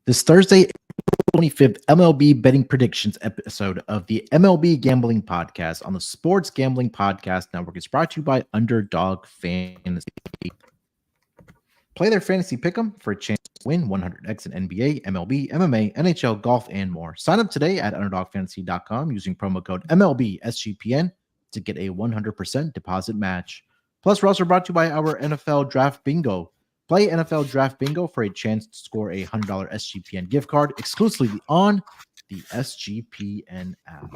This Thursday, April 25th, MLB Betting Predictions episode of the MLB Gambling Podcast on the Sports Gambling Podcast Network is brought to you by Underdog Fantasy. Play their fantasy pick'em for a chance to win 100x in NBA, MLB, MMA, NHL, golf, and more. Sign up today at UnderdogFantasy.com using promo code MLB SGPN to get a 100% deposit match. Plus, we're also brought to you by our NFL Draft Bingo. Play NFL Draft Bingo for a chance to score a $100 SGPN gift card exclusively on the SGPN app.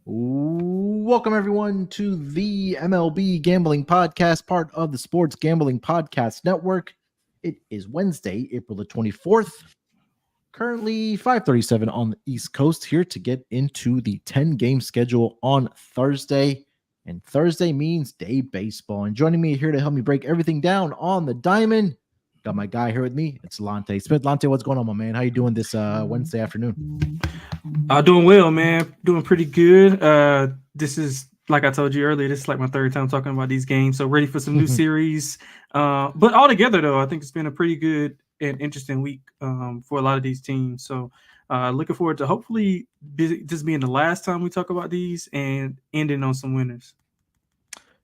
Welcome, everyone, to the MLB Gambling Podcast, part of the Sports Gambling Podcast Network. It is Wednesday, April the 24th, currently 5:37 on the East Coast, here to get into the 10-game schedule on Thursday. And Thursday means day baseball. And joining me here to help me break everything down on the diamond, got my guy here with me. It's Lonte Smith. Lonte, what's going on, my man? How you doing this Wednesday afternoon? Doing well, man. Doing pretty good. This is, like I told you earlier, this is like my third time talking about these games. So ready for some new series. But altogether, though, I think it's been a pretty good and interesting week for a lot of these teams. So looking forward to hopefully this being the last time we talk about these and ending on some winners.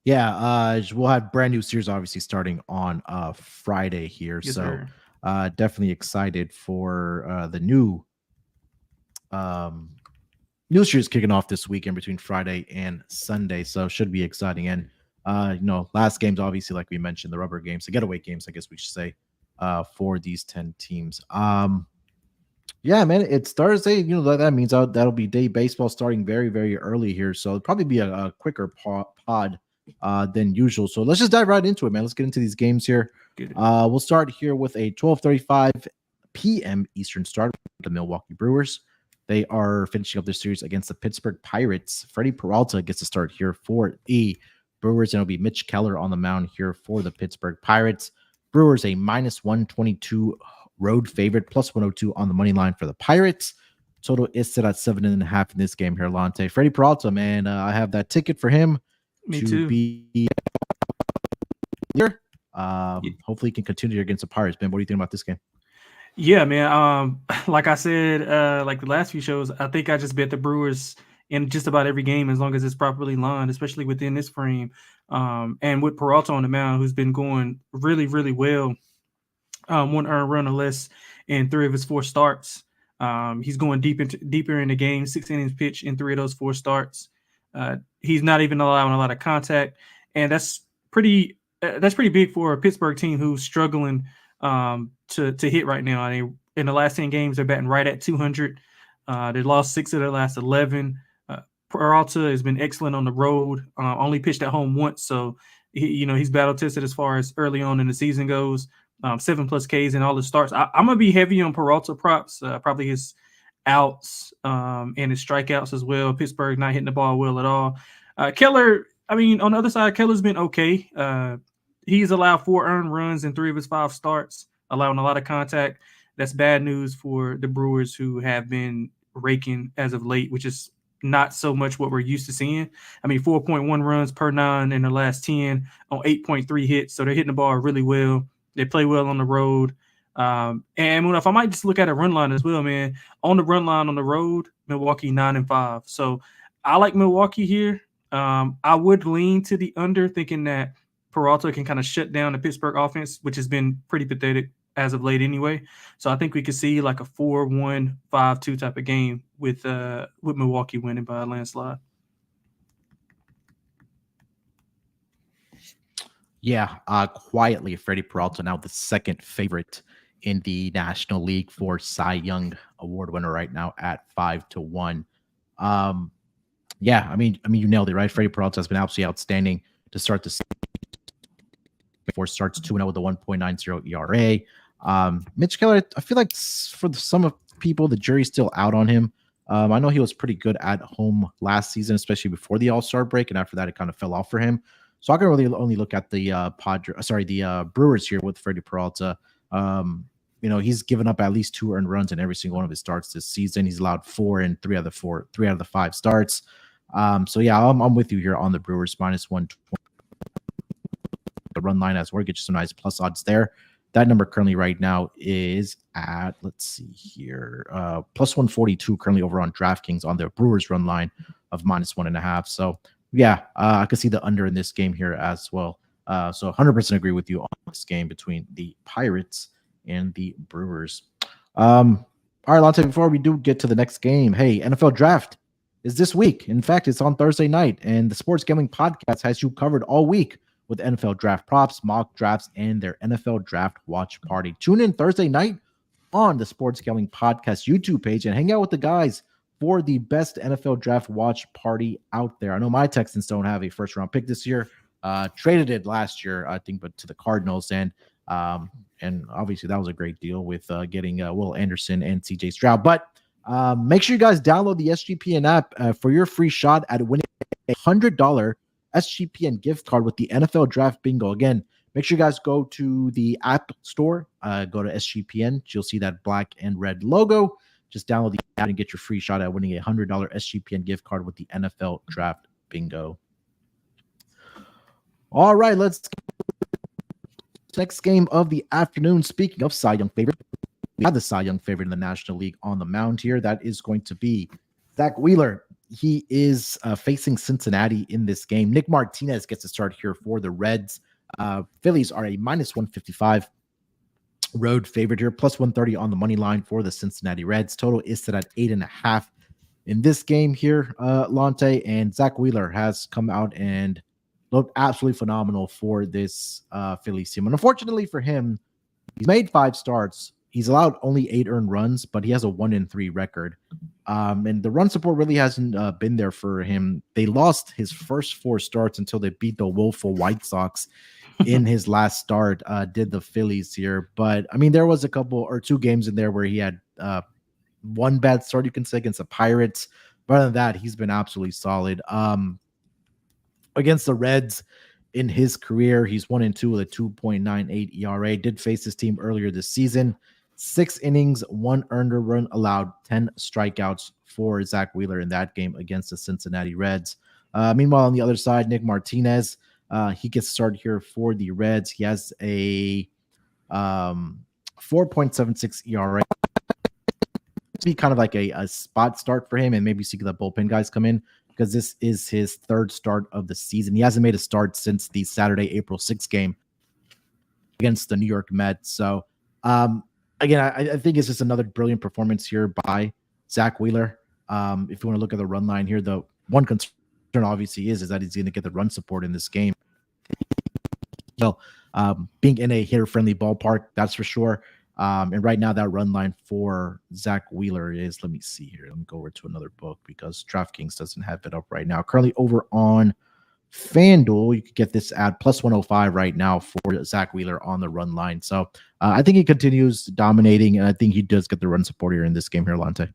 Yeah, we'll have brand new series obviously starting on Friday here. Yes, so sir. definitely excited for the new series kicking off this weekend between Friday and Sunday. So should be exciting. And last games, obviously, like we mentioned, the rubber games, the getaway games, I guess we should say, for these 10 teams. Yeah, man, it's Thursday. That means that'll be day baseball starting very, very early here. So it'll probably be a quicker pod than usual. So let's just dive right into it, man. Let's get into these games here. We'll start here with a 12:35 p.m. Eastern start with the Milwaukee Brewers. They are finishing up their series against the Pittsburgh Pirates. Freddie Peralta gets to start here for the Brewers, and it'll be Mitch Keller on the mound here for the Pittsburgh Pirates. Brewers a -122 road favorite, +102 on the money line for the Pirates. Total is set at 7.5 in this game here, Lonte. Freddie Peralta, man, I have that ticket for him. Me too. Be here. Hopefully he can continue against the Pirates. Ben, what do you think about this game? Yeah, man. Like I said, like the last few shows, I think I just bet the Brewers in just about every game as long as it's properly lined, especially within this frame. And with Peralta on the mound, who's been going really, really well. 1 earned run or less in 3 of his 4 starts. He's going deeper in the game, 6 innings pitched in 3 of those 4 starts. He's not even allowing a lot of contact, and that's pretty big for a Pittsburgh team who's struggling to hit right now. In the last 10 games, they're batting right at 200. They lost 6 of their last 11. Peralta has been excellent on the road. Only pitched at home once, so he's battle tested as far as early on in the season goes. 7+ Ks in all the starts. I'm gonna be heavy on Peralta props, probably his outs and his strikeouts as well. Pittsburgh not hitting the ball well at all. Keller, on the other side, Keller's been okay. He's allowed 4 earned runs in 3 of his 5 starts, allowing a lot of contact. That's bad news for the Brewers, who have been raking as of late, which is not so much what we're used to seeing. 4.1 runs per 9 in the last 10 on 8.3 hits, so they're hitting the ball really well. They play well on the road. And if I might just look at a run line as well, man, on the run line on the road, Milwaukee 9-5. So I like Milwaukee here. I would lean to the under, thinking that Peralta can kind of shut down the Pittsburgh offense, which has been pretty pathetic as of late anyway. So I think we could see like a 4-1, 5-2 type of game with Milwaukee winning by a landslide. Yeah, quietly, Freddie Peralta now the second favorite in the National League for Cy Young Award winner right now at 5-1. Yeah, you nailed it, right? Freddie Peralta has been absolutely outstanding to start the season. 4 starts, 2-0 with a 1.90 ERA. Mitch Keller, I feel like for some of people, the jury's still out on him. I know he was pretty good at home last season, especially before the All-Star break, and after that, it kind of fell off for him. So I can really only look at the Brewers here with Freddie Peralta. He's given up at least 2 earned runs in every single one of his starts this season. He's allowed 4 in 3 out of the 5 starts. So yeah, I'm with you here on the Brewers -120. The run line as well, get you some nice plus odds there. That number currently right now is at, let's see here, plus 142 currently over on DraftKings on their Brewers run line of minus 1.5. So yeah, I could see the under in this game here as well. So 100% agree with you on this game between the Pirates and the Brewers. All right, Lonte, before we do get to the next game, hey, NFL Draft is this week. In fact, it's on Thursday night, and the Sports Gambling Podcast has you covered all week with NFL draft props, mock drafts, and their NFL Draft Watch Party. Tune in Thursday night on the Sports Gambling Podcast YouTube page and hang out with the guys for the best NFL Draft Watch Party out there. I know my Texans don't have a first-round pick this year. Traded it last year, I think, but to the Cardinals, and obviously that was a great deal with getting Will Anderson and CJ Stroud. But make sure you guys download the SGPN app for your free shot at winning a $100 SGPN gift card with the NFL Draft Bingo. Again, make sure you guys go to the App Store, go to SGPN. You'll see that black and red logo. Just download the app and get your free shot at winning a $100 SGPN gift card with the NFL Draft Bingo. All right, let's next game of the afternoon. Speaking of Cy Young favorite, we have the Cy Young favorite in the National League on the mound here. That is going to be Zach Wheeler. He is facing Cincinnati in this game. Nick Martinez gets a start here for the Reds. Phillies are a minus 155 road favorite here, plus 130 on the money line for the Cincinnati Reds. Total is set at 8.5 in this game here, Lonte. And Zach Wheeler has come out and looked absolutely phenomenal for this Phillies team. And unfortunately for him, he's made 5 starts. He's allowed only 8 earned runs, but he has a 1-3 record. And the run support really hasn't been there for him. They lost his first 4 starts until they beat the woeful White Sox in his last start, did the Phillies here. But, I mean, there was a couple or 2 games in there where he had one bad start, you can say, against the Pirates. But other than that, he's been absolutely solid. Against the Reds in his career, he's 1-2 with a 2.98 ERA. Did face his team earlier this season. 6 innings, 1 earned run allowed, 10 strikeouts for Zach Wheeler in that game against the Cincinnati Reds. Meanwhile, on the other side, Nick Martinez, he gets started here for the Reds. He has a 4.76 ERA. To be kind of like a spot start for him, and maybe see the bullpen guys come in, because this is his 3rd start of the season. He hasn't made a start since the Saturday, April 6th game against the New York Mets. So, again, I think it's just another brilliant performance here by Zach Wheeler. If you want to look at the run line here, the one concern obviously is that he's going to get the run support in this game. So, being in a hitter-friendly ballpark, that's for sure. And right now, that run line for Zach Wheeler is, let me see here. Let me go over to another book because DraftKings doesn't have it up right now. Currently over on FanDuel, you could get this at plus 105 right now for Zach Wheeler on the run line. So I think he continues dominating, and I think he does get the run support here in this game here, Lonte.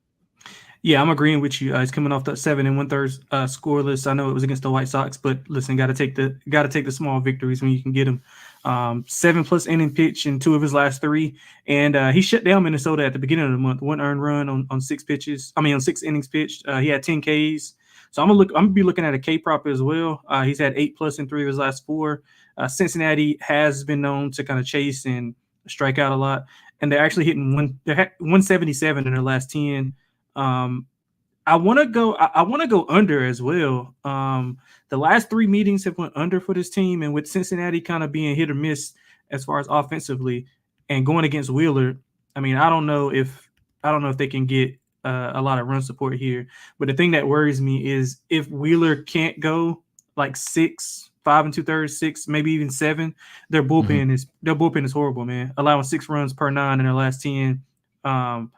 Yeah, I'm agreeing with you. He's coming off that 7 1/3 scoreless. I know it was against the White Sox, but listen, got to take the small victories when you can get them. 7+ inning pitch in 2 of his last 3, and he shut down Minnesota at the beginning of the month. 1 earned run on 6 pitches. On 6 innings pitched. He had 10 Ks. So I'm gonna be looking at a K prop as well. He's had 8+ in 3 of his last 4. Cincinnati has been known to kind of chase and strike out a lot, and they're actually hitting 177 in their last 10. I want to go under as well. The last 3 meetings have went under for this team, and with Cincinnati kind of being hit or miss as far as offensively and going against Wheeler, I mean, I don't know if they can get a lot of run support here. But the thing that worries me is if Wheeler can't go like 6, 5 2/3, 6, maybe even 7, their bullpen is horrible, man. Allowing 6 runs per 9 in their last 10. Allowing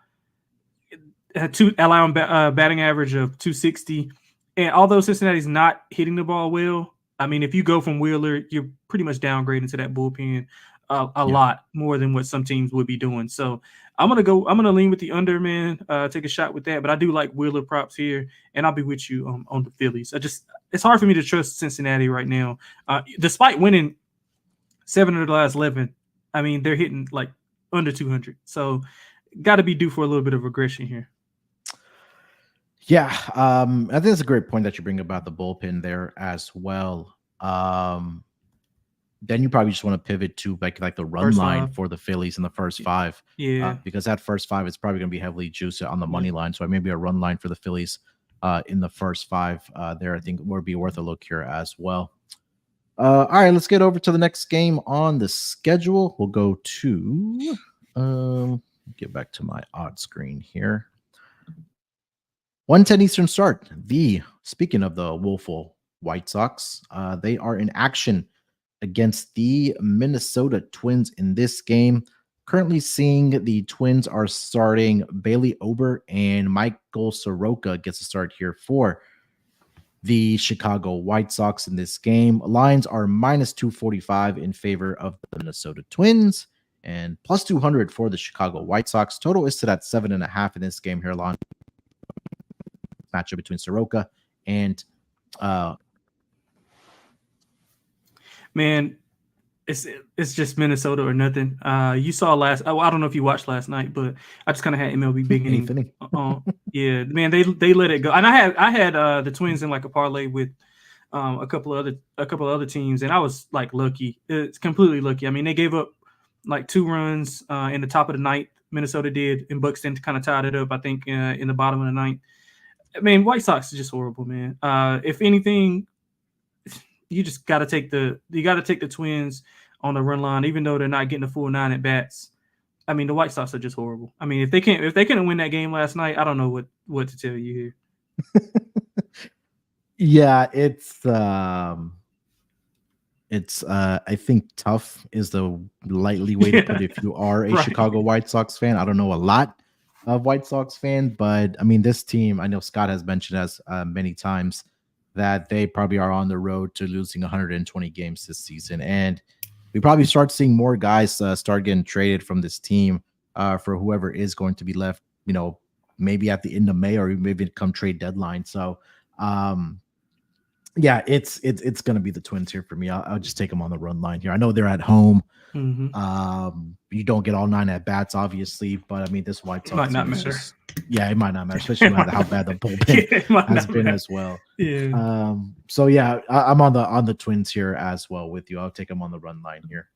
batting average of 260. And although Cincinnati's not hitting the ball well, I mean, if you go from Wheeler, you're pretty much downgrading to that bullpen a lot more than what some teams would be doing. So I'm gonna lean with the under, man. Take a shot with that. But I do like Wheeler props here, and I'll be with you on the Phillies. It's hard for me to trust Cincinnati right now, despite winning 7 of the last 11. I mean, they're hitting like under 200. So got to be due for a little bit of regression here. Yeah, I think it's a great point that you bring about the bullpen there as well. then you probably just want to pivot to like the run First line five. for the Phillies in the first five. Yeah. Because that first five is probably going to be heavily juiced on the money line. So maybe a run line for the Phillies in the first five there, I think would be worth a look here as well. All right, let's get over to the next game on the schedule. We'll go to get back to my odd screen here. 1:10 Eastern start. Speaking of the woeful White Sox, they are in action against the Minnesota Twins in this game. Currently seeing the Twins are starting Bailey Ober and Michael Soroka gets a start here for the Chicago White Sox in this game. Lines are minus 245 in favor of the Minnesota Twins and plus 200 for the Chicago White Sox. Total is set at 7.5 in this game here, Lon. Matchup between Soroka and man, it's just Minnesota or nothing. You saw I don't know if you watched last night, but I just kind of had MLB beginning. Yeah, man, they let it go, and I had the Twins in like a parlay with a couple of other teams, and I was like lucky. It's completely lucky. I mean, they gave up like 2 runs in the top of the ninth. Minnesota did, and Buxton kind of tied it up, I think, in the bottom of the ninth. I mean, White Sox is just horrible, man. If anything, you just got to take the Twins on the run line, even though they're not getting the full 9 at bats. I mean, the White Sox are just horrible. I mean, if they couldn't win that game last night, I don't know what to tell you here. Yeah, it's I think tough is the lightly way to put it if you are a Chicago White Sox fan. I don't know a lot of White Sox fan, but I mean, this team, I know Scott has mentioned as many times that they probably are on the road to losing 120 games this season. And we probably start seeing more guys start getting traded from this team for whoever is going to be left, maybe at the end of May or maybe come trade deadline. So, yeah, it's going to be the Twins here for me. I'll just take them on the run line here. I know they're at home. Mm-hmm. You don't get all 9 at bats, obviously, but I mean, this White Sox might not matter. It might not matter, especially how bad the bullpen has been as well. Yeah. So yeah, I'm on the Twins here as well with you. I'll take them on the run line here.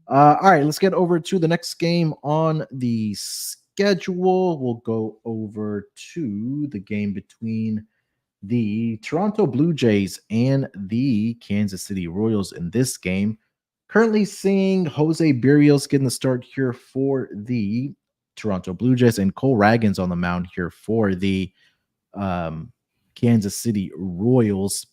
All right, let's get over to the next game on the schedule. We'll go over to the game between the Toronto Blue Jays and the Kansas City Royals in this game. Currently seeing Jose Berrios getting the start here for the Toronto Blue Jays and Cole Ragans on the mound here for the Kansas City Royals.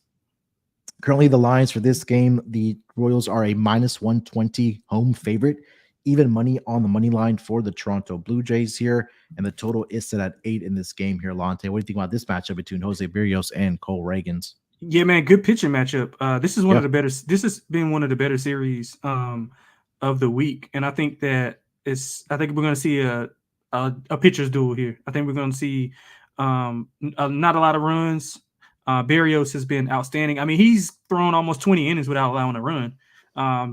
Currently the lines for this game, the Royals are a minus 120 home favorite. Even money on the money line for the Toronto Blue Jays here. And the total is set at 8 in this game here, Lonte. What do you think about this matchup between Jose Berrios and Cole Ragans? Yeah, man, good pitching matchup. This is one of the better. This has been one of the better series of the week, and I think that I think we're going to see a pitcher's duel here. I think we're going to see not a lot of runs. Berrios has been outstanding. I mean, he's thrown almost 20 innings without allowing a run.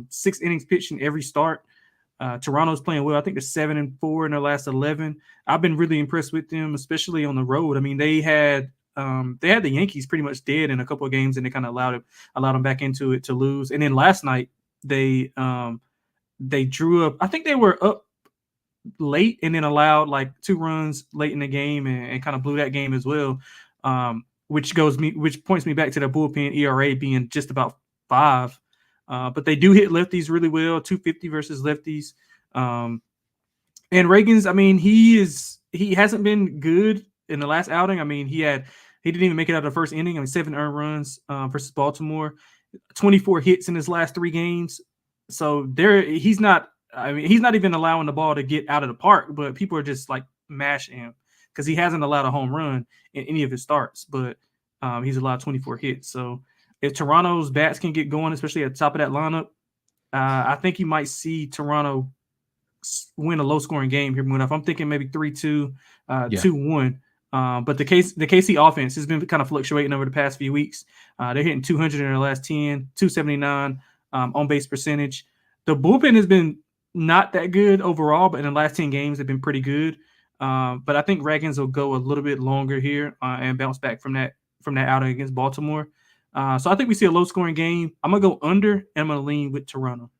6 innings pitched in every start. Toronto's playing well. I think they're 7-4 in their last 11. I've been really impressed with them, especially on the road. I mean, they had the Yankees pretty much dead in a couple of games, and they kind of allowed them back into it to lose. And then last night they drew up. I think they were up late and then allowed like 2 runs late in the game and kind of blew that game as well. Which points me back to the bullpen ERA being just about 5. But they do hit lefties really well, 250 versus lefties. And Ragans, I mean, he hasn't been good in the last outing. I mean, he didn't even make it out of the first inning. I mean, 7 earned runs versus Baltimore, 24 hits in his last 3 games. So he's not even allowing the ball to get out of the park, but people are just like mashing him because he hasn't allowed a home run in any of his starts, but he's allowed 24 hits. So if Toronto's bats can get going, especially at the top of that lineup, I think you might see Toronto win a low-scoring game here, Munaf. I'm thinking maybe 3-2, 2-1. But the KC offense has been kind of fluctuating over the past few weeks. They're hitting 200 in their last 10, 279 on-base percentage. The bullpen has been not that good overall, but in the last 10 games, they've been pretty good. But I think Ragans will go a little bit longer here and bounce back from that outing against Baltimore. So I think we see a low scoring game. I'm gonna go under, and I'm gonna lean with Toronto.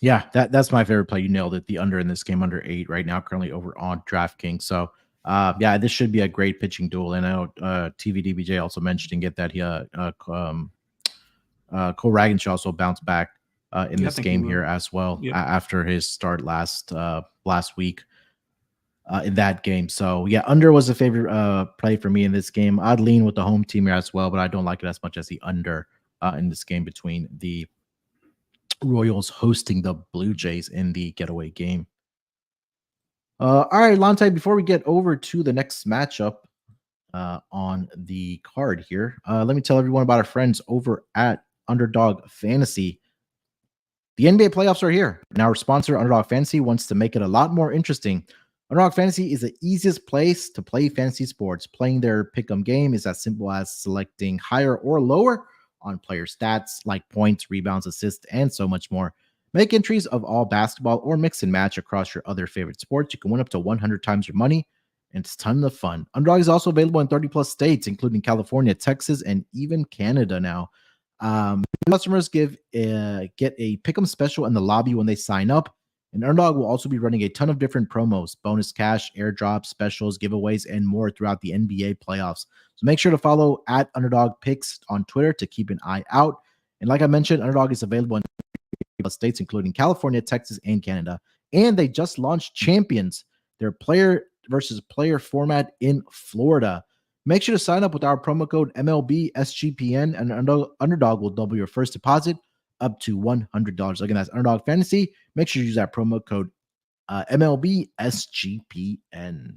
Yeah, that's my favorite play. You nailed it. The under in this game, under 8 right now, currently over on DraftKings. So, yeah, this should be a great pitching duel. And I know TVDBJ also mentioning it that Cole Ragan should also bounce back in this game here as well after his start last week in that game. So, yeah, under was a favorite play for me in this game. I'd lean with the home team here as well, but I don't like it as much as the under in this game between the Royals hosting the Blue Jays in the getaway game. All right, Lonte, before we get over to the next matchup on the card here, let me tell everyone about our friends over at Underdog Fantasy. The NBA playoffs are here, and our sponsor, Underdog Fantasy, wants to make it a lot more interesting. Underdog Fantasy is the easiest place to play fantasy sports. Playing their pick'em game is as simple as selecting higher or lower on player stats like points, rebounds, assists, and so much more. Make entries of all basketball or mix and match across your other favorite sports. You can win up to 100 times your money, and it's a ton of fun. Underdog is also available in 30 plus states, including California, Texas, and even Canada now. Customers get a pick'em special in the lobby when they sign up. And Underdog will also be running a ton of different promos, bonus cash, airdrops, specials, giveaways, and more throughout the NBA playoffs. So make sure to follow at Underdog Picks on Twitter to keep an eye out. And like I mentioned, Underdog is available in states, including California, Texas, and Canada. And they just launched Champions, their player versus player format in Florida. Make sure to sign up with our promo code MLB SGPN, and Underdog will double your first deposit up to $100. Again, that's Underdog Fantasy. Make sure you use that promo code MLB SGPN.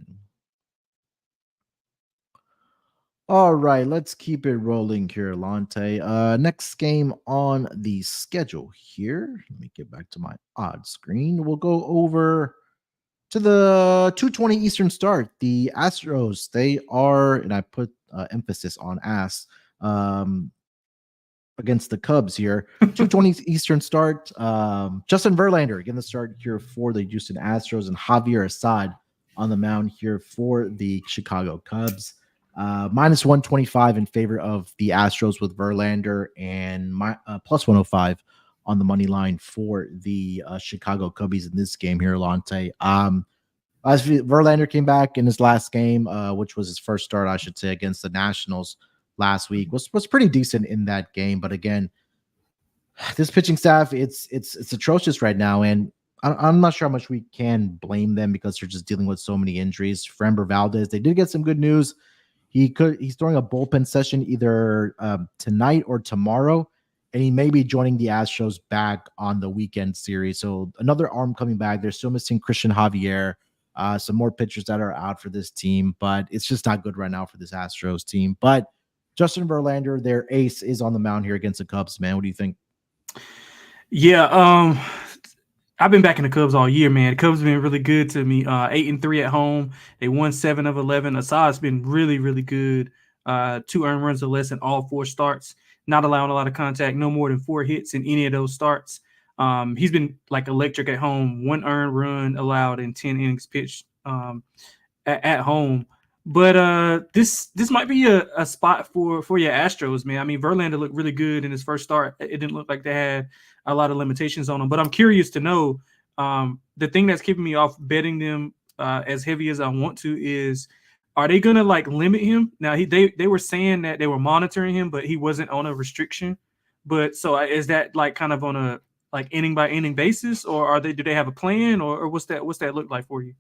All right, let's keep it rolling here, Lonte. Next game on the schedule here. Let me get back to my odd screen. We'll go over to the 2:20 Eastern start. The Astros, they are, and I put emphasis on against the Cubs here. 2:20 Eastern start. Justin Verlander getting the start here for the Houston Astros, and Javier Assad on the mound here for the Chicago Cubs. Minus 125 in favor of the Astros with Verlander, and plus 105 on the money line for the Chicago Cubbies in this game here, Lonte. As Verlander came back in his last game, which was his first start, I should say, against the Nationals last week, was pretty decent in that game. But again, this pitching staff, it's atrocious right now, and I'm not sure how much we can blame them because they're just dealing with so many injuries. Framber Valdez, they did get some good news. He's throwing a bullpen session either tonight or tomorrow, and he may be joining the Astros back on the weekend series. So another arm coming back. They're still missing Christian Javier. Some more pitchers that are out for this team, but it's just not good right now for this Astros team. But Justin Verlander, their ace, is on the mound here against the Cubs, man. What do you think? Yeah, I've been backing the Cubs all year, man. The Cubs have been really good to me. 8-3 at home. They won 7 of 11. Assad's been really, really good. 2 earned runs or less in all 4 starts. Not allowing a lot of contact. No more than 4 hits in any of those starts. He's been like electric at home. 1 earned run allowed in 10 innings pitched at home. But this might be a spot for your Astros, man. I mean, Verlander looked really good in his first start. It didn't look like they had a lot of limitations on him. But I'm curious to know, the thing that's keeping me off betting them as heavy as I want to is, are they going to like limit him? Now, they were saying that they were monitoring him, but he wasn't on a restriction. But so is that like kind of on a like inning by inning basis, or do they have a plan, or what's that look like for you?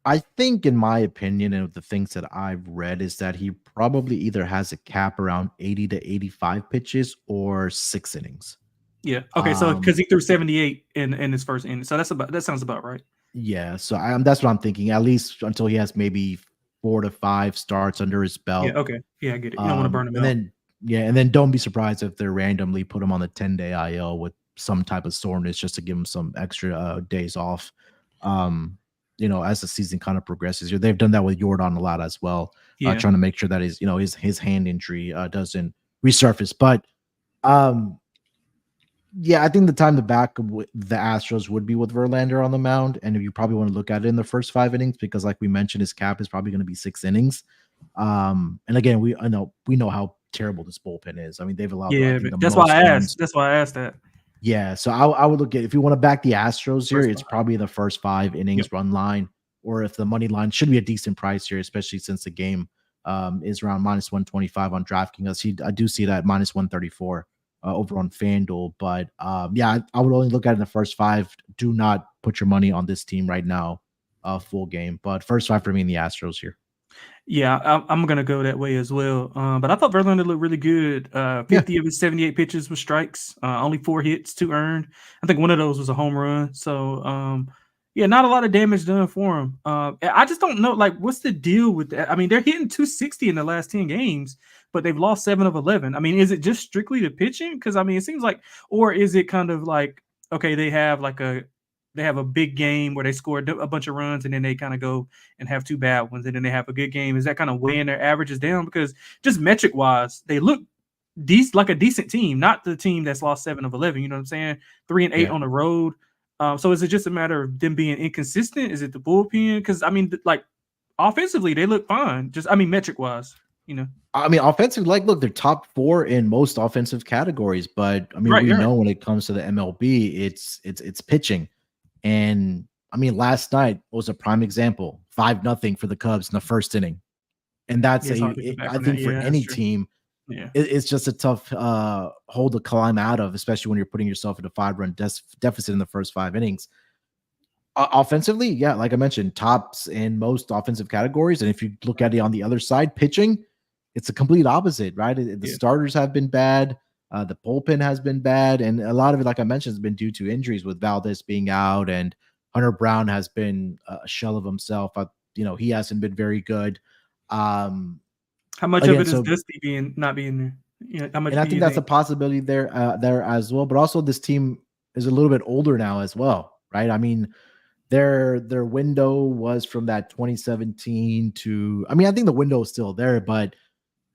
I think, in my opinion, and the things that I've read, is that he probably either has a cap around 80 to 85 pitches or 6 innings. Yeah. Okay. So because he threw 78 in his first inning, so that sounds about right. Yeah. So that's what I'm thinking. At least until he has maybe 4 to 5 starts under his belt. Yeah. Okay. Yeah, I get it. You don't want to burn him out. And then don't be surprised if they randomly put him on the 10-day IL with some type of soreness just to give him some extra days off. As the season kind of progresses, they've done that with Jordan a lot as well, trying to make sure that his hand injury doesn't resurface. But I think the time to back the Astros would be with Verlander on the mound, and you probably want to look at it in the first 5 innings because, like we mentioned, his cap is probably going to be 6 innings. And again, we know how terrible this bullpen is. I mean, they've allowed, I Yeah, think, but the that's why most I runs. asked. That's why I asked that. Yeah, so I would look at, if you want to back the Astros here, First it's five. probably the first 5 innings Yep. run line, or if the money line should be a decent price here, especially since the game is around minus 125 on DraftKings. I do see that minus 134 over on FanDuel, but yeah, I would only look at it in the first 5. Do not put your money on this team right now, full game. But first 5 for me in the Astros here. Yeah, I'm gonna go that way as well. But I thought Verlander looked really good. 50 of his 78 pitches were strikes. Only 4 hits, 2 earned. I think one of those was a home run. So yeah, not a lot of damage done for him. I just don't know, like, what's the deal with that? I mean, they're hitting 260 in the last 10 games, but they've lost 7 of 11. I mean, is it just strictly the pitching? Because I mean, it seems like, or is it kind of like, okay, they have a big game where they score a bunch of runs and then they kind of go and have 2 bad ones and then they have a good game. Is that kind of weighing their averages down? Because just metric wise, they look like a decent team, not the team that's lost 7 of 11. You know what I'm saying? 3 and 8 Yeah. on the road. So is it just a matter of them being inconsistent? Is it the bullpen? Because I mean, like, offensively, they look fine. Just, I mean, metric wise, you know. I mean, offensive, like, look, they're top 4 in most offensive categories, but I mean, we know when it comes to the MLB, it's pitching. And I mean, last night was a prime example. 5-0 for the Cubs in the first inning. And that's I think for any team, it's just a tough hole to climb out of, especially when you're putting yourself in a 5-run deficit in the first 5 innings. Offensively, yeah, like I mentioned, tops in most offensive categories. And if you look at it on the other side, pitching, it's a complete opposite, right? The starters have been bad. The bullpen has been bad. And a lot of it, like I mentioned, has been due to injuries, with Valdez being out, and Hunter Brown has been a shell of himself. He hasn't been very good. How much of it is Dusty not being there? Yeah, how much? And I think that's a possibility there as well. But also, this team is a little bit older now as well, right? I mean, their window was from that 2017 to, I mean, I think the window is still there, but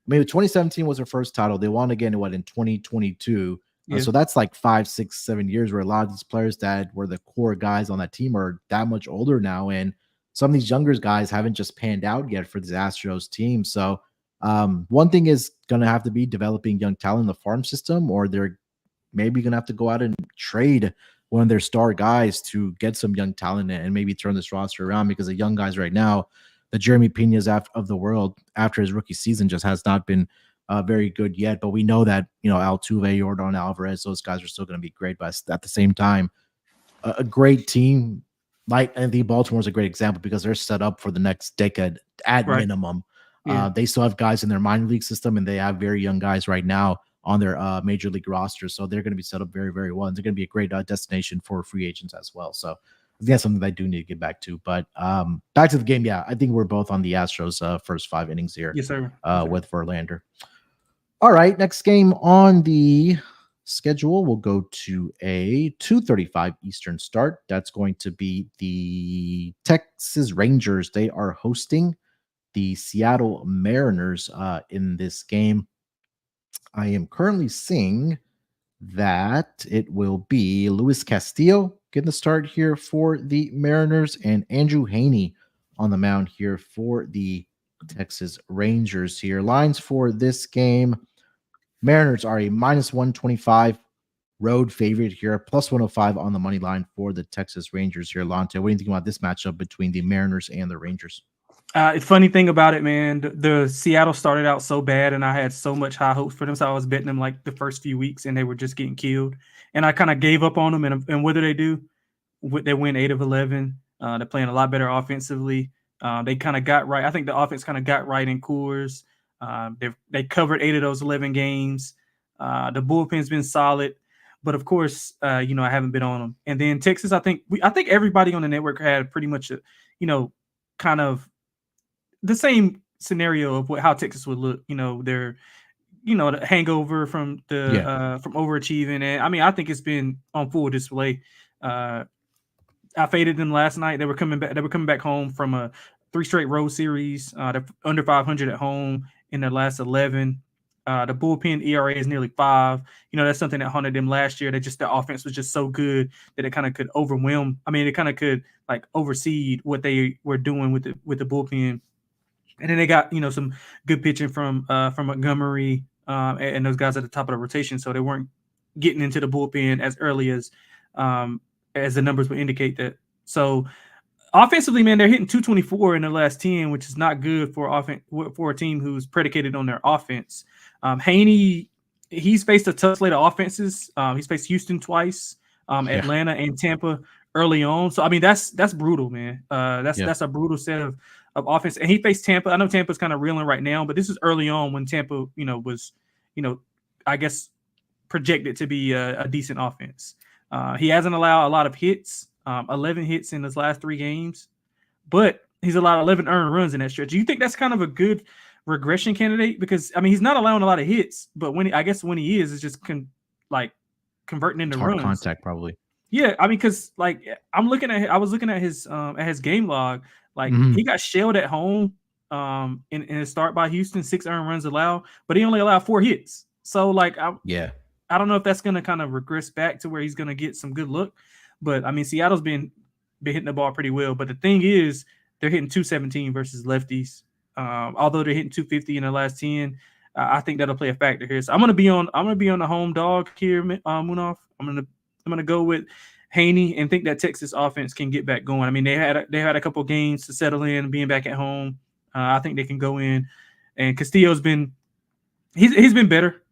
maybe 2017 was their first title. They won again in 2022. So that's like 5, 6, 7 years where a lot of these players that were the core guys on that team are that much older now. And some of these younger guys haven't just panned out yet for this Astros team. So one thing is going to have to be developing young talent in the farm system, or they're maybe going to have to go out and trade one of their star guys to get some young talent and maybe turn this roster around, because the young guys right now, the Jeremy Pena's of the world after his rookie season, just has not been very good yet. But we know that, Altuve, Yordan Alvarez, those guys are still going to be great. But at the same time, a great team, like, I think Baltimore is a great example because they're set up for the next decade at minimum. They still have guys in their minor league system, and they have very young guys right now on their major league roster. So they're going to be set up very, very well. And they're going to be a great destination for free agents as well. So I think that's something that I do need to get back to. But back to the game, yeah, I think we're both on the Astros first 5 innings here. Yes, sir. With Verlander. All right, next game on the schedule, we'll go to a 2:35 Eastern start. That's going to be the Texas Rangers. They are hosting the Seattle Mariners in this game. I am currently seeing that it will be Luis Castillo getting the start here for the Mariners, and Andrew Heaney on the mound here for the Texas Rangers here. Lines for this game: Mariners are a minus 125 road favorite here, plus 105 on the money line for the Texas Rangers here. Lonte, what do you think about this matchup between the Mariners and the Rangers? Funny thing about it, man, the Seattle started out so bad, and I had so much high hopes for them. So I was betting them like the first few weeks, and they were just getting killed. And I kind of gave up on them. And what do? They win 8 of 11. They're playing a lot better offensively. They kind of got right. I think the offense kind of got right in Coors. They covered 8 of those 11 games. The bullpen's been solid, but of course, I haven't been on them. And then Texas, I think everybody on the network had pretty much kind of the same scenario of how Texas would look. They're the hangover from from overachieving, and I mean, I think it's been on full display. I faded them last night. They were coming back home from a 3 straight road series. They're under 500 at home in their last 11. The bullpen ERA is nearly 5. That's something that haunted them last year. Their offense was just so good that it kind of could overwhelm. I mean, it kind of could like overseed what they were doing with the bullpen. And then they got some good pitching from Montgomery, and those guys at the top of the rotation, so they weren't getting into the bullpen as early as the numbers would indicate that. So offensively, man, they're hitting 224 in the last 10, which is not good for a team who's predicated on their offense. Haney, he's faced a tough slate of offenses. He's faced Houston twice, Atlanta and Tampa early on. So I mean, that's brutal, man. That's a brutal set of offense. And he faced Tampa. I know Tampa's kind of reeling right now, but this is early on when Tampa, was, I guess projected to be a decent offense. He hasn't allowed a lot of hits, 11 hits in his last 3 games, but he's allowed 11 earned runs in that stretch. Do you think that's kind of a good regression candidate? Because I mean, he's not allowing a lot of hits, but when he is, it's just converting into hard runs. Contact probably. Yeah, I mean, because like I was looking at his game log. Like he got shelled at home in his start by Houston, 6 earned runs allowed, but he only allowed 4 hits. So like I don't know if that's going to kind of regress back to where he's going to get some good look. But I mean, Seattle's been hitting the ball pretty well. But the thing is, they're hitting 217 versus lefties. Although they're hitting 250 in the last 10, I think that'll play a factor here. So I'm gonna be on the home dog here, Munaf. I'm gonna go with Haney and think that Texas offense can get back going. I mean, they had a couple games to settle in, being back at home. I think they can go in, and Castillo's been. He's been better.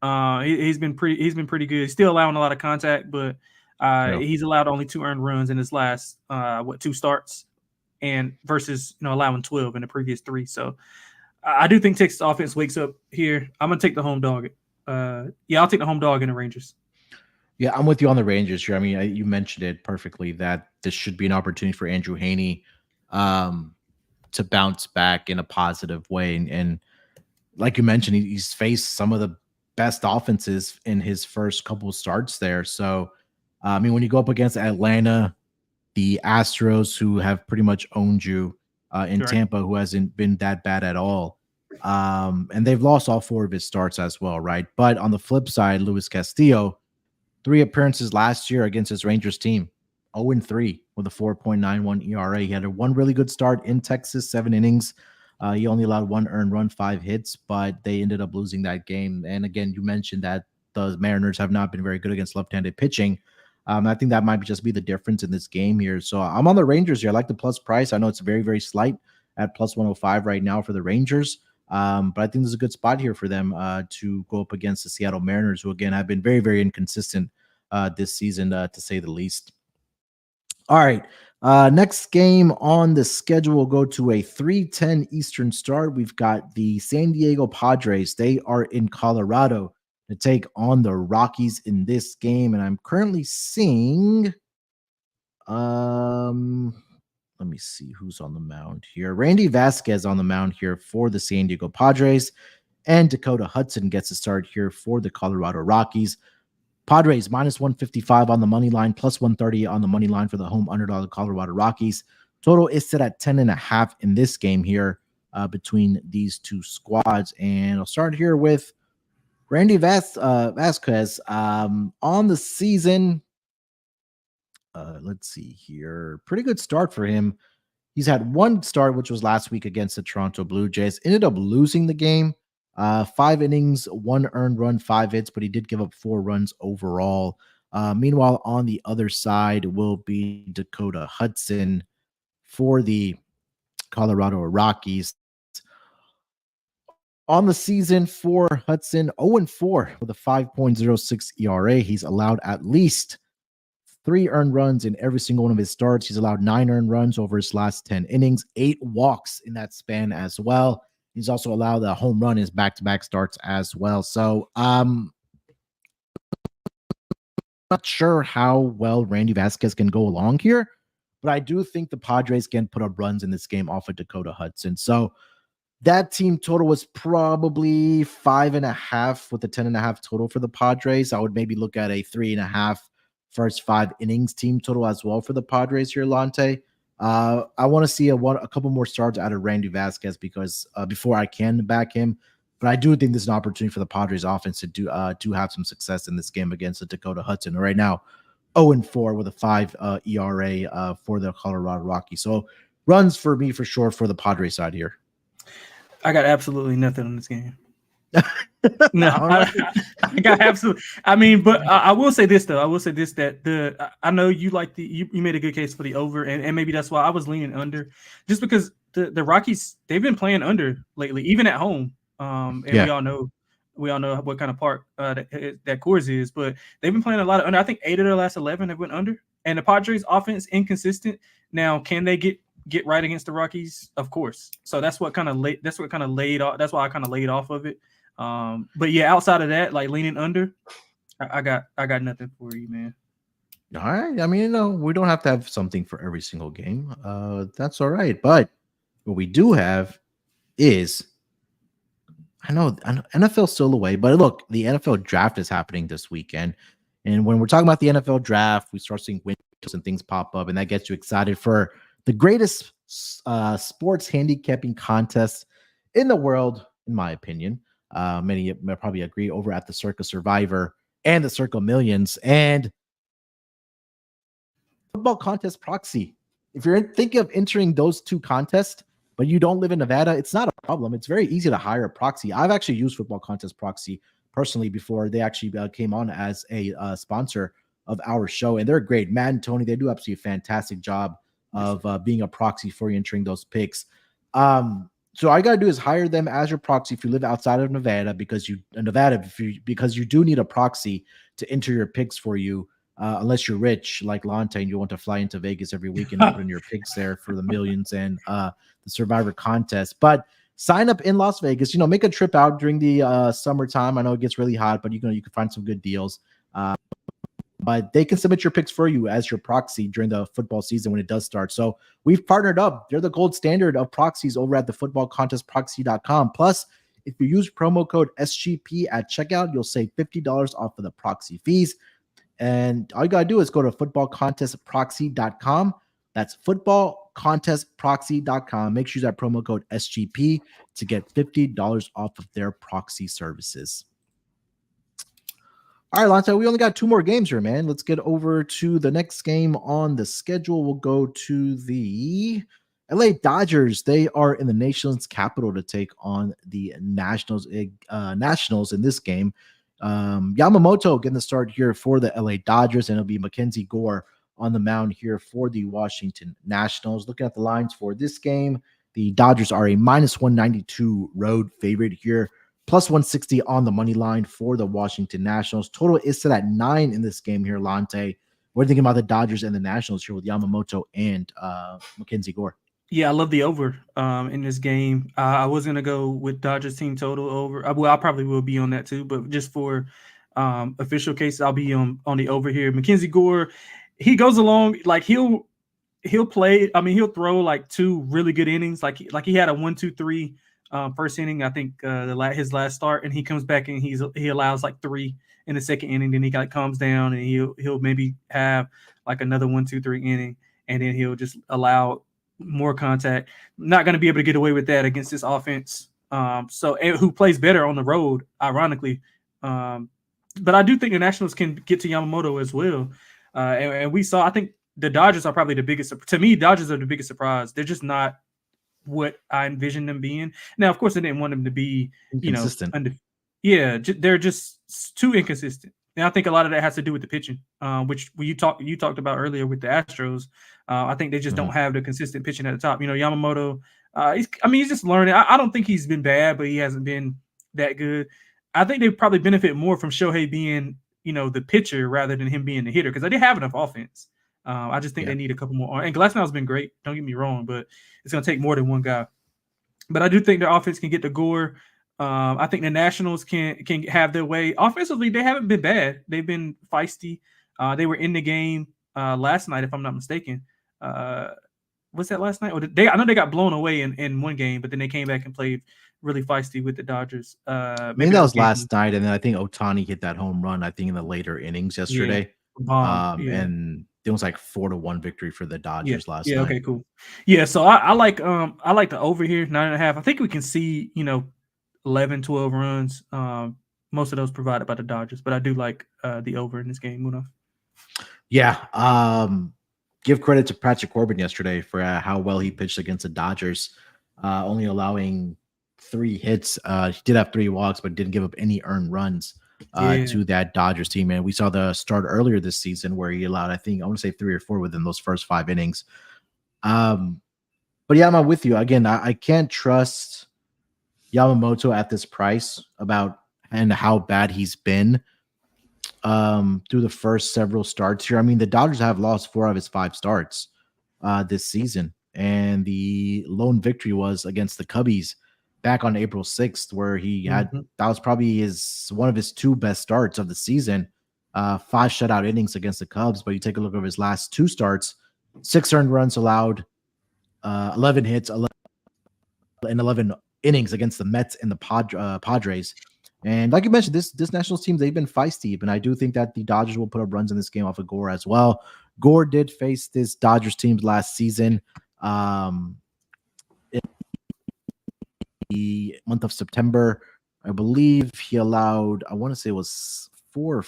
He's been pretty good. He's still allowing a lot of contact, but he's allowed only 2 earned runs in his last 2 starts, and versus allowing 12 in the previous 3. So I do think Texas offense wakes up here. I'm gonna take the home dog. I'll take the home dog in the Rangers. Yeah, I'm with you on the Rangers here. I mean, you mentioned it perfectly that this should be an opportunity for Andrew Haney to bounce back in a positive way, and like you mentioned, he's faced some of the best offenses in his first couple of starts there. So, I mean, when you go up against Atlanta, the Astros, who have pretty much owned you, in Tampa, who hasn't been that bad at all, and they've lost all 4 of his starts as well, right? But on the flip side, Luis Castillo, 3 appearances last year against his Rangers team, 0-3 with a 4.91 ERA. He had 1 really good start in Texas, 7 innings. He only allowed 1 earned run, 5 hits, but they ended up losing that game. And again, you mentioned that the Mariners have not been very good against left-handed pitching. I think that might just be the difference in this game here. So I'm on the Rangers here. I like the plus price. I know it's very, very slight at plus 105 right now for the Rangers. But I think this is a good spot here for them to go up against the Seattle Mariners, who again have been very, very inconsistent this season, to say the least. All right. Next game on the schedule will go to a 3:10 Eastern start. We've got the San Diego Padres. They are in Colorado to take on the Rockies in this game. And I'm currently seeing, let me see who's on the mound here. Randy Vasquez on the mound here for the San Diego Padres, and Dakota Hudson gets a start here for the Colorado Rockies. Padres minus 155 on the money line, plus 130 on the money line for the home underdog, the Colorado Rockies. Total is set at 10.5 in this game here between these 2 squads. And I'll start here with Randy Vasquez on the season. Let's see here. Pretty good start for him. He's had 1 start, which was last week against the Toronto Blue Jays. Ended up losing the game. 5 innings, 1 earned run, 5 hits, but he did give up 4 runs overall. Meanwhile, on the other side will be Dakota Hudson for the Colorado Rockies. On the season for Hudson, 0-4 with a 5.06 ERA. He's allowed at least 3 earned runs in every single one of his starts. He's allowed 9 earned runs over his last 10 innings, 8 walks in that span as well. He's also allowed a home run in his back-to-back starts as well. So not sure how well Randy Vasquez can go along here, but I do think the Padres can put up runs in this game off of Dakota Hudson. So that team total was probably 5.5 with a 10.5 total for the Padres. I would maybe look at a 3.5 first 5 innings team total as well for the Padres here, Lonte. I want to see a couple more starts out of Randy Vasquez because before I can back him. But I do think this is an opportunity for the Padres offense to do have some success in this game against the Dakota Hudson. Right now, 0-4 with a 5 ERA for the Colorado Rockies. So runs for me for sure for the Padres side here. I got absolutely nothing on this game. No, All right. I got absolutely. I mean, but I will say this though. I will say this that I know you like you made a good case for the over, and maybe that's why I was leaning under, just because the Rockies, they've been playing under lately, even at home. And Yeah. we all know what kind of park that Coors is, but they've been playing a lot of under. I think 8 of their last 11 have went under, and the Padres offense inconsistent. Now, can they get right against the Rockies? Of course. So that's what kind of laid off. That's why I kind of laid off of it. But yeah, outside of that, like leaning under, I got nothing for you, man. All right. I mean, we don't have to have something for every single game. That's all right. But what we do have is, I know NFL's still away, but look, the NFL draft is happening this weekend. And when we're talking about the NFL draft, we start seeing windows and things pop up, and that gets you excited for the greatest sports handicapping contest in the world, in my opinion. Many may probably agree, over at the Circa Survivor and the Circle Millions and Football Contest Proxy. If you're thinking of entering those two contests, but you don't live in Nevada, it's not a problem. It's very easy to hire a proxy. I've actually used Football Contest Proxy personally before they actually came on as a sponsor of our show, and they're great. Matt and Tony, they do absolutely a fantastic job of being a proxy for you, entering those picks. So all you gotta do is hire them as your proxy if you live outside of Nevada, because you do need a proxy to enter your picks for you. Unless you're rich like Lonte and you want to fly into Vegas every weekend and put in your picks there for the millions and the Survivor contest. But sign up in Las Vegas. Make a trip out during the summertime. I know it gets really hot, but you can find some good deals. But they can submit your picks for you as your proxy during the football season when it does start. So we've partnered up. They're the gold standard of proxies over at the footballcontestproxy.com. Plus, if you use promo code SGP at checkout, you'll save $50 off of the proxy fees. And all you got to do is go to footballcontestproxy.com. That's footballcontestproxy.com. Make sure you use that promo code SGP to get $50 off of their proxy services. All right, Lonte, we only got 2 more games here, man. Let's get over to the next game on the schedule. We'll go to the LA Dodgers. They are in the nation's capital to take on the Nationals in this game. Yamamoto getting the start here for the LA Dodgers, and it'll be Mackenzie Gore on the mound here for the Washington Nationals. Looking at the lines for this game, the Dodgers are a -192 road favorite here, +160 on the money line for the Washington Nationals. Total is set at 9 in this game here, Lonte. What are you thinking about the Dodgers and the Nationals here with Yamamoto and Mackenzie Gore? Yeah, I love the over in this game. I was going to go with Dodgers team total over. Well, I probably will be on that too, but just for official cases, I'll be on the over here. Mackenzie Gore, he goes along, like he'll play. I mean, he'll throw like 2 really good innings. Like he had a 1-2-3 first inning, I think his last start, and he comes back and he allows like 3 in the second inning. Then he calms down and he'll maybe have like another 1-2-3 inning, and then he'll just allow more contact. Not going to be able to get away with that against this offense. Who plays better on the road, ironically. But I do think the Nationals can get to Yamamoto as well. And we saw, I think the Dodgers are probably the biggest. To me, Dodgers are the biggest surprise. They're just not what I envisioned them being. Now, of course, I didn't want them to be, inconsistent. They're just too inconsistent. And I think a lot of that has to do with the pitching, which you talked about earlier with the Astros. I think they just don't have the consistent pitching at the top. Yamamoto, he's just learning. I don't think he's been bad, but he hasn't been that good. I think they probably benefit more from Shohei being, the pitcher rather than him being the hitter, because they didn't have enough offense. I just think they need a couple more. And Glasnow's been great. Don't get me wrong, but it's going to take more than one guy. But I do think their offense can get to Gore. I think the Nationals can have their way. Offensively, they haven't been bad. They've been feisty. They were in the game last night, if I'm not mistaken. Was that last night? I know they got blown away in one game, but then they came back and played really feisty with the Dodgers. Maybe that was last night, and then I think Ohtani hit that home run, I think, in the later innings yesterday. And it was like 4-1 victory for the Dodgers last night. Yeah, okay, cool. Yeah, so I like the over here, 9.5. I think we can see, 11, 12 runs. Most of those provided by the Dodgers, but I do like the over in this game, Munaf. Yeah. Give credit to Patrick Corbin yesterday for how well he pitched against the Dodgers, only allowing 3 hits. He did have 3 walks, but didn't give up any earned runs Yeah. to that Dodgers team. And we saw the start earlier this season where he allowed, I think, I want to say 3 or 4 within those first 5 innings. But yeah, I'm with you. Again, I can't trust Yamamoto at this price and how bad he's been through the first several starts here. I mean, the Dodgers have lost 4 of his 5 starts this season. And the lone victory was against the Cubbies back on April 6th, where he had that was probably one of his 2 best starts of the season. 5 shutout innings against the Cubs. But you take a look at his last 2 starts, 6 earned runs allowed, 11 hits, 11 innings against the Mets and the Padres. And like you mentioned, this Nationals team, they've been feisty, and I do think that the Dodgers will put up runs in this game off of Gore as well. Gore did face this Dodgers team last season. In the month of September, I believe he allowed, I want to say it was four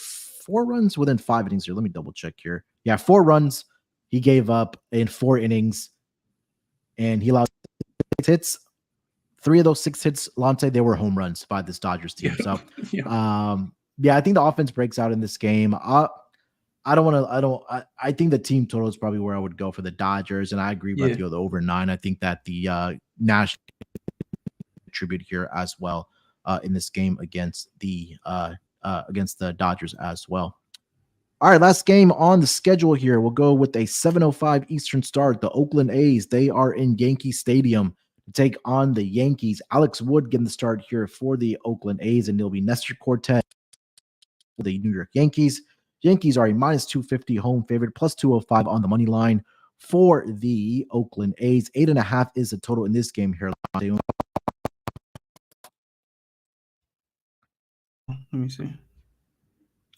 runs within 5 innings here. Let me double check here. Yeah, 4 runs he gave up in 4 innings, and he allowed 6 hits. 3 of those 6 hits, Lonte, they were home runs by this Dodgers team. So, I think the offense breaks out in this game. I think the team total is probably where I would go for the Dodgers, and I agree with you, the over 9. I think that the Nash contribute here as well in this game against the Dodgers as well. All right, last game on the schedule here. We'll go with a 7:05 Eastern start. The Oakland A's, they are in Yankee Stadium to take on the Yankees. Alex Wood getting the start here for the Oakland A's, and it'll be Nestor Cortez for the New York Yankees. Yankees are a minus 250 home favorite, plus 205 on the money line for the Oakland A's. 8.5 is the total in this game here. Let me see.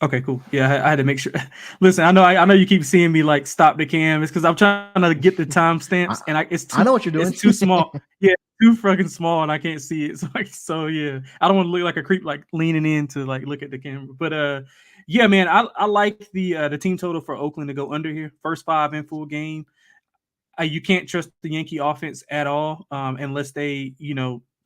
Okay, cool. Yeah, I had to make sure. Listen, I know you keep seeing me like stop the cam. It's because I'm trying to get the timestamps, and I know what you're doing. It's too small. Yeah, too fucking small, and I can't see it. So yeah, I don't want to look like a creep, like leaning in to like look at the camera. But yeah, man, I like the team total for Oakland to go under here. First 5 in full game. You can't trust the Yankee offense at all unless they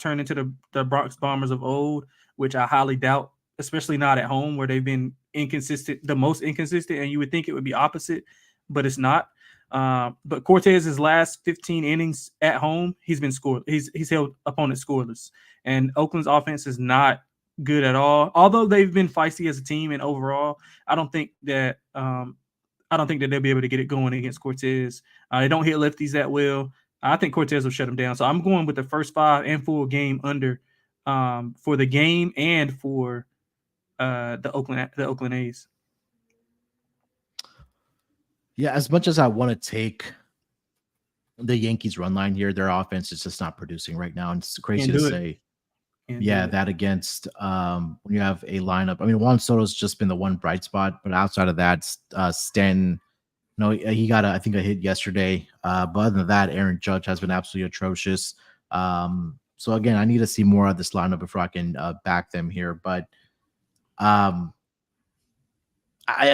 turn into the Bronx Bombers of old, which I highly doubt. Especially not at home where they've been inconsistent, the most inconsistent, and you would think it would be opposite, but it's not. But Cortez's last 15 innings at home, he's been scored. He's held opponents scoreless, and Oakland's offense is not good at all. Although they've been feisty as a team, and overall, I don't think that they'll be able to get it going against Cortez. They don't hit lefties that well. I think Cortez will shut them down. So I'm going with the first 5 and full game under for the game and for the Oakland A's. Yeah, as much as I want to take the Yankees run line here, their offense is just not producing right now. And it's crazy to say. That against when you have a lineup. I mean, Juan Soto's just been the one bright spot, but outside of that, Stanton, he got I think a hit yesterday. But other than that, Aaron Judge has been absolutely atrocious. So again, I need to see more of this lineup before I can back them here. But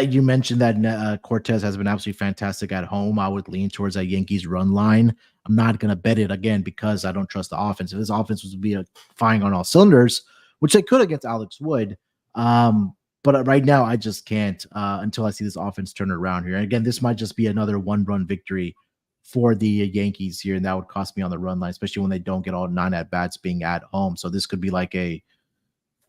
you mentioned that Cortez has been absolutely fantastic at home. I would lean towards that Yankees run line. I'm not going to bet it again because I don't trust the offense. If this offense was to be firing on all cylinders, which they could against Alex Wood, but right now I just can't until I see this offense turn it around here. And again, this might just be another 1-run victory for the Yankees here, and that would cost me on the run line, especially when they don't get all 9 at-bats being at home. So this could be like a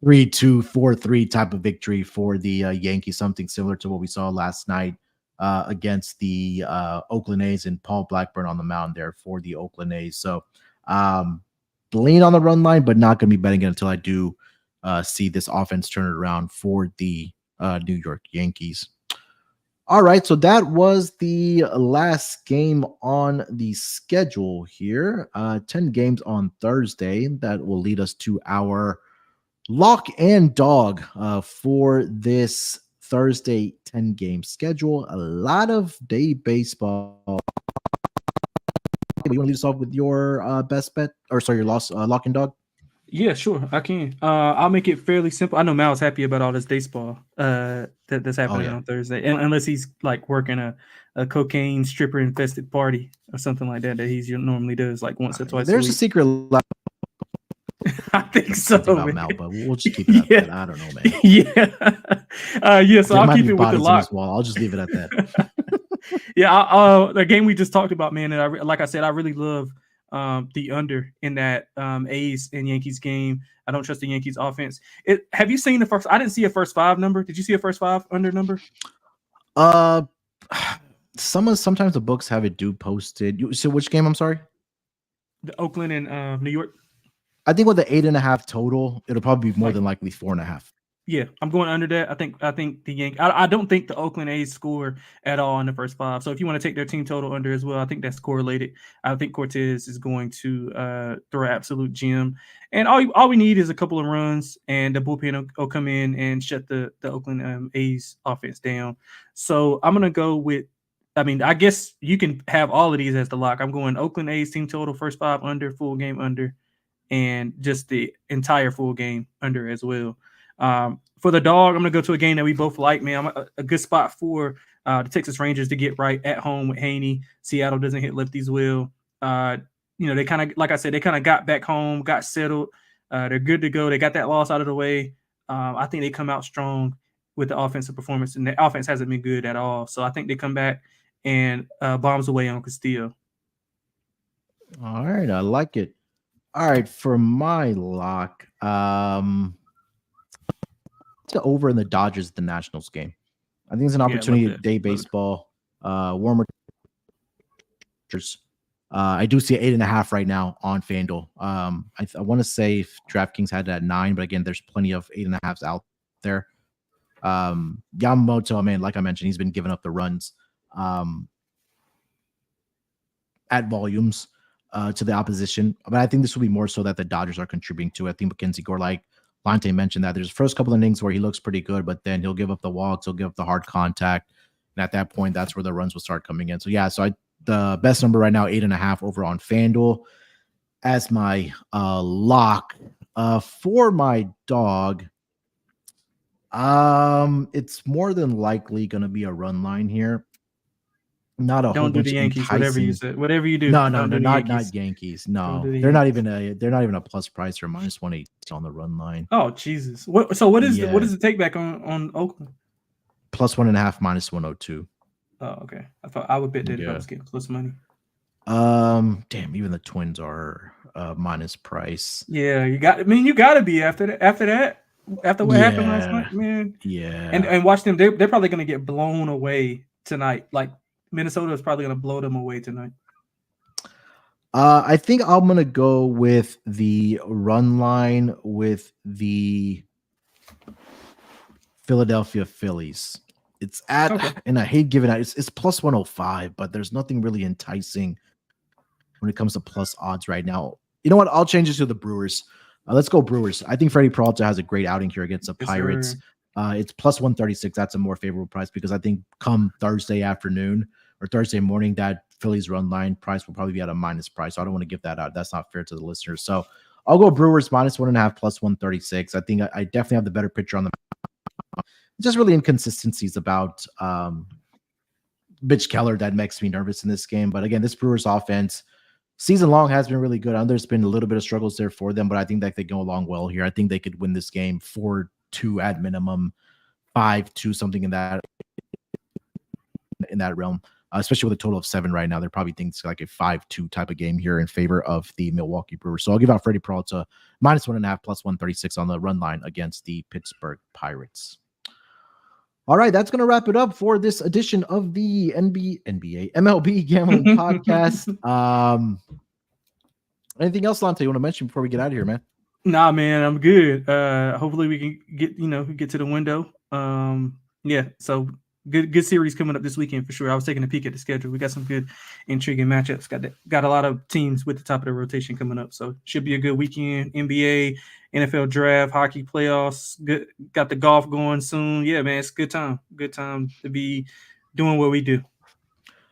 3-2, 4-3 type of victory for the Yankees, something similar to what we saw last night against the Oakland A's and Paul Blackburn on the mound there for the Oakland A's. So lean on the run line, but not going to be betting it until I do see this offense turn it around for the New York Yankees. All right, so that was the last game on the schedule here. 10 games on Thursday. That will lead us to our lock and dog for this Thursday 10-game schedule. A lot of day baseball. You want to lead us off with your best bet, or sorry, your lock and dog? Yeah, sure, I can. I'll make it fairly simple. I know Mal's happy about all this baseball that's happening on Thursday, unless he's like working a cocaine stripper infested party or something like that he normally does like once or twice. There's a secret. I think so, Something about man. Mal, but we'll just keep it at that. I don't know, man. Yeah. So There I'll might keep be it with the bodies on lock. this wall. I'll just leave it at that. Yeah, the game we just talked about, man, and like I said, I really love the under in that A's and Yankees game. I don't trust the Yankees offense. Have you seen the first? I didn't see a first 5 number. Did you see a first 5 under number? Sometimes the books have it posted. So which game? I'm sorry. The Oakland and New York. I think with the 8.5 total, it'll probably be more than likely 4.5. Yeah, I'm going under that. I think the Yankees. I don't think the Oakland A's score at all in the first 5. So if you want to take their team total under as well, I think that's correlated. I think Cortez is going to throw an absolute gem, and all we need is a couple of runs, and the bullpen will come in and shut the Oakland A's offense down. So I'm gonna go with. I mean, I guess you can have all of these as the lock. I'm going Oakland A's team total first 5 under, full game under, and just the entire full game under as well. For the dog, I'm going to go to a game that we both like, man. I'm a good spot for the Texas Rangers to get right at home with Haney. Seattle doesn't hit lefties well. They kind of, like I said, they kind of got back home, got settled. They're good to go. They got that loss out of the way. I think they come out strong with the offensive performance, and the offense hasn't been good at all. So I think they come back and bombs away on Castillo. All right, I like it. All right, for my lock, to over in the Dodgers the Nationals game. I think it's an opportunity day baseball, warmer. I do see 8.5 right now on FanDuel. I want to say if DraftKings had it at 9, but again, there's plenty of 8.5s out there. Yamamoto, I mean, like I mentioned, he's been giving up the runs at volumes to the opposition. But I think this will be more so that the Dodgers are contributing to it. I think Mackenzie Gore, like Lonte mentioned, that there's the first couple of innings where he looks pretty good, but then he'll give up the walks, he'll give up the hard contact. And at that point, that's where the runs will start coming in. So yeah, the best number right now, 8.5 over on FanDuel as my lock. For my dog, it's more than likely going to be a run line here. Not a whole bunch of Yankees, whatever you said, whatever you do. No, not Yankees. No, they're not even a plus price or minus 180 on the run line. Oh Jesus! What is the take back on Oakland? Plus 1.5, minus 102. Oh, okay. I thought I would bet that if I was getting plus money. Damn, even the Twins are minus price. Yeah, you got to be after that. After what happened last night, man. Yeah. And watch them. They're probably going to get blown away tonight. Like Minnesota is probably going to blow them away tonight. I think I'm going to go with the run line with the Philadelphia Phillies. It's at, and I hate giving out, it's plus 105, but there's nothing really enticing when it comes to plus odds right now. You know what? I'll change it to the Brewers. Let's go Brewers. I think Freddie Peralta has a great outing here against the Pirates. It's plus 136. That's a more favorable price because I think come Thursday afternoon or Thursday morning, that Phillies run line price will probably be at a minus price. So I don't want to give that out. That's not fair to the listeners. So I'll go Brewers minus 1.5 plus 136. I think I definitely have the better picture on the just really inconsistencies about Mitch Keller that makes me nervous in this game. But again, this Brewers offense season long has been really good. I know there's been a little bit of struggles there for them, but I think that they go along well here. I think they could win this game 4-2 at minimum, 5-2, something in that realm. Especially with a total of 7 right now, they're probably thinking it's like a 5-2 type of game here in favor of the Milwaukee Brewers. So I'll give out Freddie Peralta minus 1.5 plus 136 on the run line against the Pittsburgh Pirates. All right, that's going to wrap it up for this edition of the MLB Gambling Podcast. Anything else, Lonte, you want to mention before we get out of here, man? Nah, man, I'm good. Hopefully we can get to the window. So good series coming up this weekend for sure. I was taking a peek at the schedule. We got some good intriguing matchups. Got a lot of teams with the top of the rotation coming up. So should be a good weekend. NBA, NFL draft, hockey playoffs. Good. Got the golf going soon. Yeah, man, it's a good time. Good time to be doing what we do.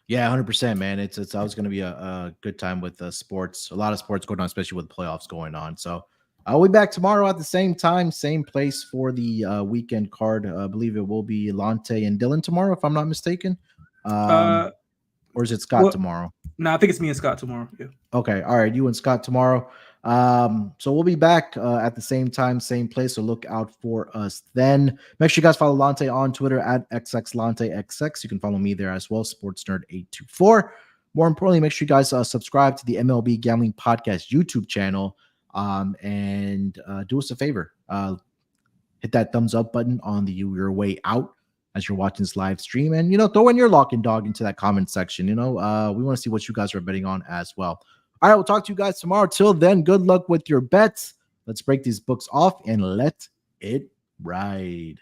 Yeah, 100%, man. It's always going to be a good time with sports. A lot of sports going on, especially with playoffs going on. So I'll be back tomorrow at the same time, same place for the weekend card. I believe it will be Lonte and Dylan tomorrow, if I'm not mistaken. Or is it Scott tomorrow? No, I think it's me and Scott tomorrow. Yeah. Okay. All right. You and Scott tomorrow. So we'll be back at the same time, same place. So look out for us then. Make sure you guys follow Lonte on Twitter at XXLonteXX. You can follow me there as well, SportsNerd824. More importantly, make sure you guys subscribe to the MLB Gambling Podcast YouTube channel. And do us a favor. Hit that thumbs up button on your way out as you're watching this live stream. And, throw in your lock and dog into that comment section. We want to see what you guys are betting on as well. All right, we'll talk to you guys tomorrow. Till then, good luck with your bets. Let's break these books off and let it ride.